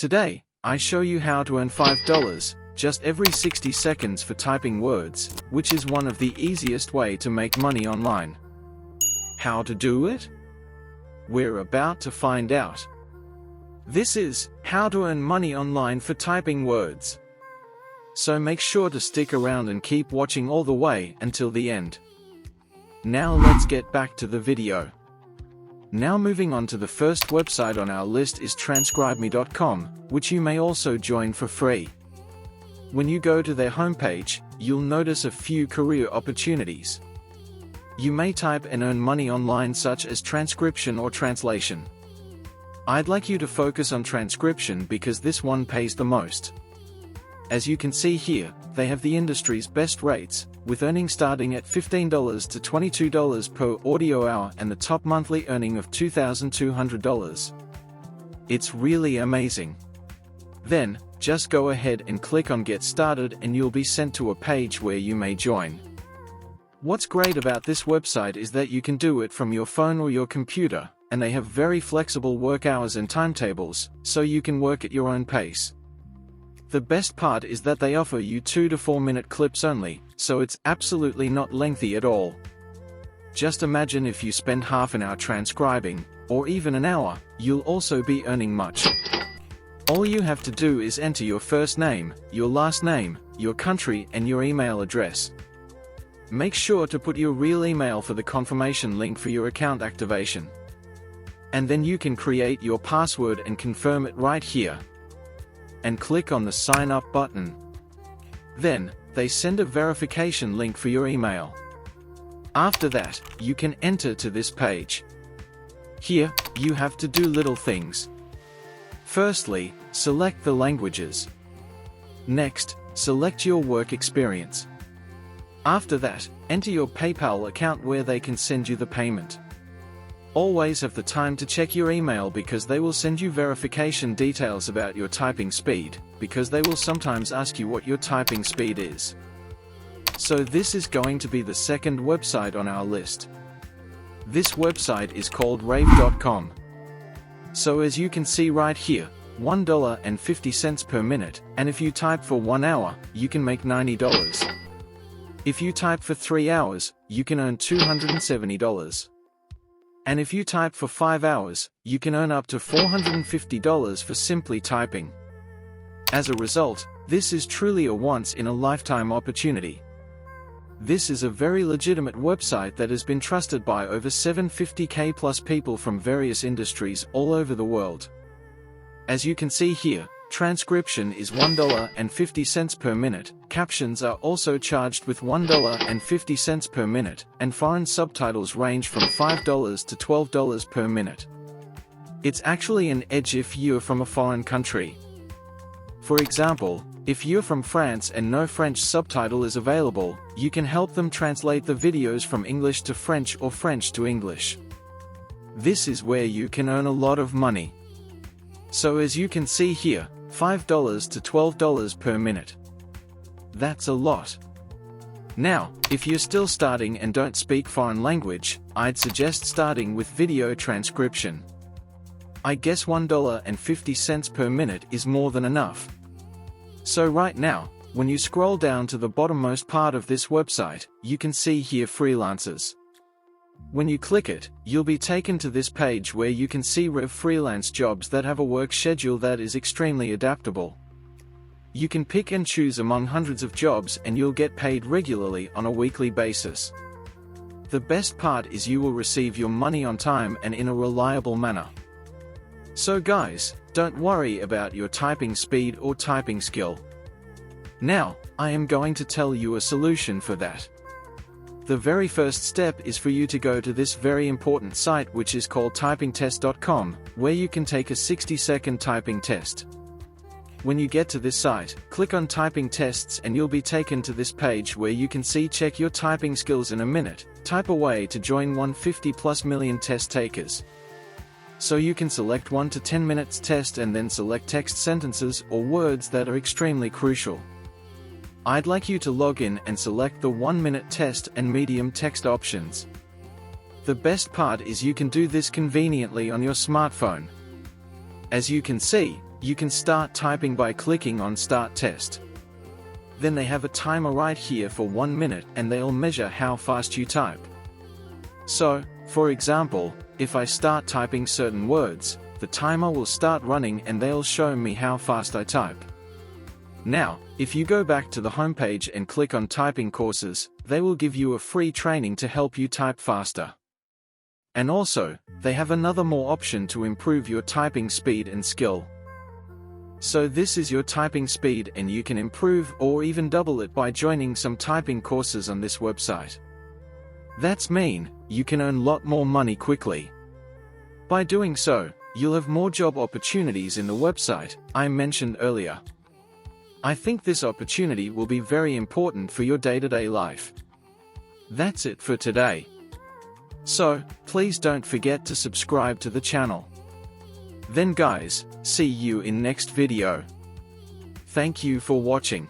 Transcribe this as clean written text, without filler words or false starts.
Today, I show you how to earn $5 just every 60 seconds for typing words, which is one of the easiest way to make money online. How to do it? We're about to find out. This is how to earn money online for typing words. So make sure to stick around and keep watching all the way until the end. Now let's get back to the video. Now moving on to the first website on our list is transcribeme.com, which you may also join for free. When you go to their homepage, you'll notice a few career opportunities. You may type and earn money online such as transcription or translation. I'd like you to focus on transcription because this one pays the most. As you can see here, they have the industry's best rates, with earnings starting at $15 to $22 per audio hour and the top monthly earning of $2,200. It's really amazing. Then, just go ahead and click on Get Started and you'll be sent to a page where you may join. What's great about this website is that you can do it from your phone or your computer, and they have very flexible work hours and timetables, so you can work at your own pace. The best part is that they offer you 2 to 4 minute clips only, so it's absolutely not lengthy at all. Just imagine if you spend half an hour transcribing, or even an hour, you'll also be earning much. All you have to do is enter your first name, your last name, your country and your email address. Make sure to put your real email for the confirmation link for your account activation. And then you can create your password and confirm it right here. And click on the sign up button. Then, they send a verification link for your email. After that, you can enter to this page. Here, you have to do little things. Firstly, select the languages. Next, select your work experience. After that, enter your PayPal account where they can send you the payment. Always have the time to check your email because they will send you verification details about your typing speed, because they will sometimes ask you what your typing speed is. So this is going to be the second website on our list. This website is called rave.com. So as you can see right here, $1.50 per minute, and if you type for 1 hour, you can make $90. If you type for 3 hours, you can earn $270. And if you type for 5 hours, you can earn up to $450 for simply typing. As a result, this is truly a once-in-a-lifetime opportunity. This is a very legitimate website that has been trusted by over 750,000 plus people from various industries all over the world. As you can see here, transcription is $1.50 per minute, captions are also charged with $1.50 per minute, and foreign subtitles range from $5 to $12 per minute. It's actually an edge if you're from a foreign country. For example, if you're from France and no French subtitle is available, you can help them translate the videos from English to French or French to English. This is where you can earn a lot of money. So as you can see here, $5 to $12 per minute. That's a lot. Now, if you're still starting and don't speak foreign language, I'd suggest starting with video transcription. I guess $1.50 per minute is more than enough. So right now, when you scroll down to the bottommost part of this website, you can see here freelancers. When you click it, you'll be taken to this page where you can see freelance jobs that have a work schedule that is extremely adaptable. You can pick and choose among hundreds of jobs and you'll get paid regularly on a weekly basis. The best part is you will receive your money on time and in a reliable manner. So guys, don't worry about your typing speed or typing skill. Now, I am going to tell you a solution for that. The very first step is for you to go to this very important site which is called typingtest.com, where you can take a 60-second typing test. When you get to this site, click on typing tests and you'll be taken to this page where you can see check your typing skills in a minute, type away to join 150+ million test takers. So you can select 1 to 10 minutes test and then select text sentences or words that are extremely crucial. I'd like you to log in and select the 1-minute test and medium text options. The best part is you can do this conveniently on your smartphone. As you can see, You can start typing by clicking on Start Test. Then they have a timer right here for 1 minute and they'll measure how fast you type. So, for example, if I start typing certain words, the timer will start running and they'll show me how fast I type. Now, if you go back to the homepage and click on Typing Courses, they will give you a free training to help you type faster. And also, they have another more option to improve your typing speed and skill. So this is your typing speed and you can improve or even double it by joining some typing courses on this website. That's mean, you can earn a lot more money quickly. By doing so, you'll have more job opportunities in the website I mentioned earlier. I think this opportunity will be very important for your day-to-day life. That's it for today. So, please don't forget to subscribe to the channel. Then guys, see you in next video. Thank you for watching.